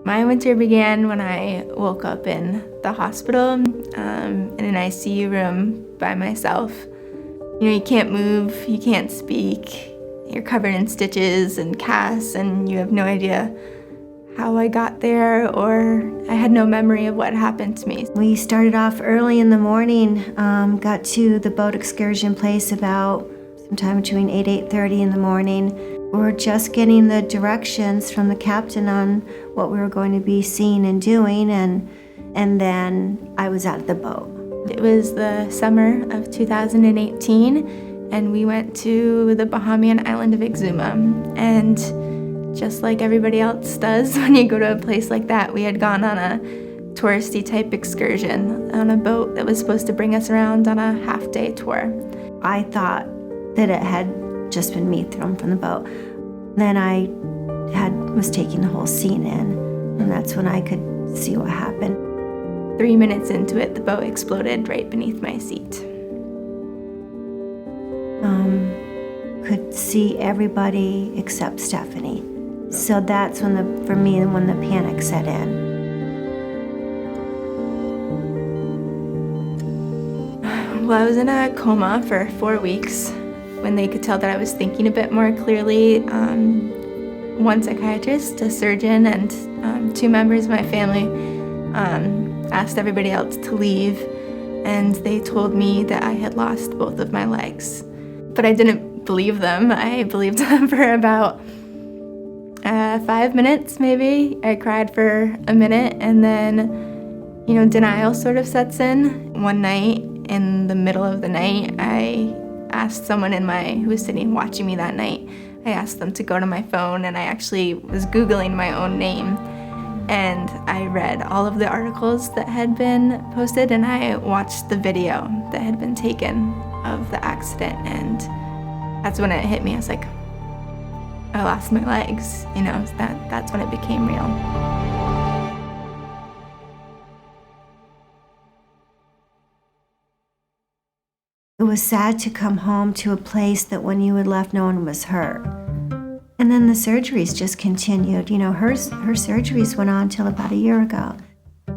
My winter began when I woke up in the hospital in an ICU room by myself. You know, you can't move, you can't speak, you're covered in stitches and casts, and you have no idea how I got there, or I had no memory of what happened to me. We started off early in the morning, got to the boat excursion place about sometime between 8:30 in the morning. We were just getting the directions from the captain on what we were going to be seeing and doing, and then I was out of the boat. It was the summer of 2018, and we went to the Bahamian island of Exuma. And just like everybody else does when you go to a place like that, we had gone on a touristy type excursion on a boat that was supposed to bring us around on a half-day tour. I thought that it had just been me thrown from the boat. Then I was taking the whole scene in, and that's when I could see what happened. 3 minutes into it, the boat exploded right beneath my seat. Could see everybody except Stefanie. So that's when when the panic set in. Well, I was in a coma for 4 weeks when they could tell that I was thinking a bit more clearly. One psychiatrist, a surgeon, and 2 members of my family asked everybody else to leave, and they told me that I had lost both of my legs. But I didn't believe them. I believed them for about 5 minutes, maybe. I cried for a minute, and then, denial sort of sets in. One night, in the middle of the night, I asked someone who was sitting watching me that night, I asked them to go to my phone, and I actually was Googling my own name, and I read all of the articles that had been posted, and I watched the video that had been taken of the accident, and that's when it hit me. I was like, I lost my legs, that's when it became real. It was sad to come home to a place that when you had left, no one was hurt. And then the surgeries just continued. Her surgeries went on till about a year ago.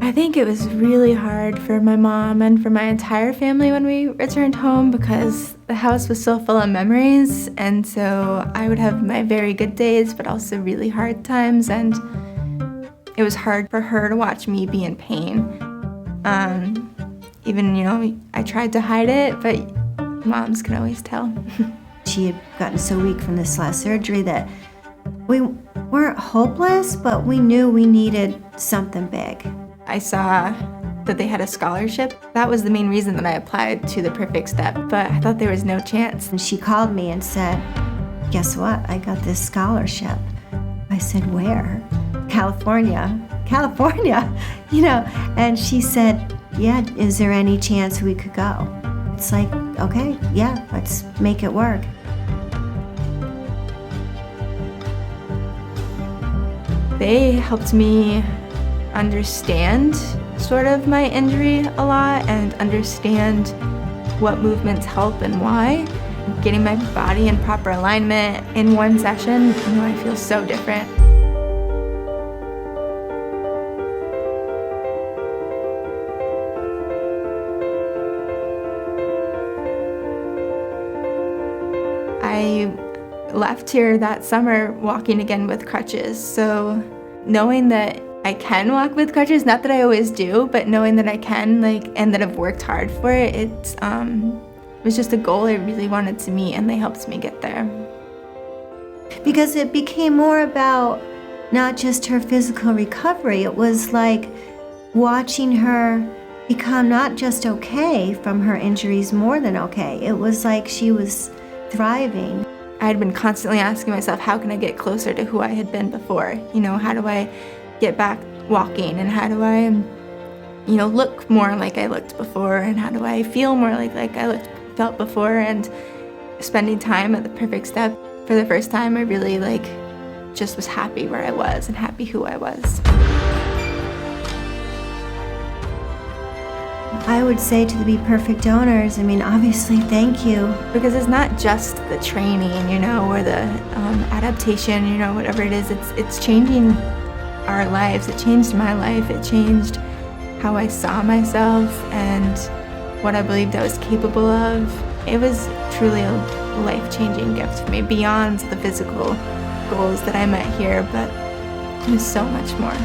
I think it was really hard for my mom and for my entire family when we returned home, because the house was so full of memories, and so I would have my very good days but also really hard times, and it was hard for her to watch me be in pain. Even, I tried to hide it, but moms can always tell. She had gotten so weak from this last surgery that we weren't hopeless, but we knew we needed something big. I saw that they had a scholarship. That was the main reason that I applied to the Perfect Step, but I thought there was no chance. And she called me and said, guess what? I got this scholarship. I said, where? California, and she said, yeah, is there any chance we could go? It's like, okay, yeah, let's make it work. They helped me understand sort of my injury a lot and understand what movements help and why. Getting my body in proper alignment in one session, I feel so different. I left here that summer walking again with crutches, so knowing that I can walk with crutches, not that I always do, but knowing that I can, and that I've worked hard for it, it was just a goal I really wanted to meet, and they helped me get there. Because it became more about not just her physical recovery, it was like watching her become not just okay from her injuries, more than okay. It was like she was thriving. I had been constantly asking myself, how can I get closer to who I had been before? How do I get back walking, and how do I, look more like I looked before, and how do I feel more like I felt before? And spending time at the Perfect Step, for the first time, I really just was happy where I was and happy who I was. I would say to the Be Perfect donors, obviously, thank you. Because it's not just the training, or the adaptation, whatever it is, it's changing our lives. It changed my life. It changed how I saw myself and what I believed I was capable of. It was truly a life-changing gift for me, beyond the physical goals that I met here, but it was so much more.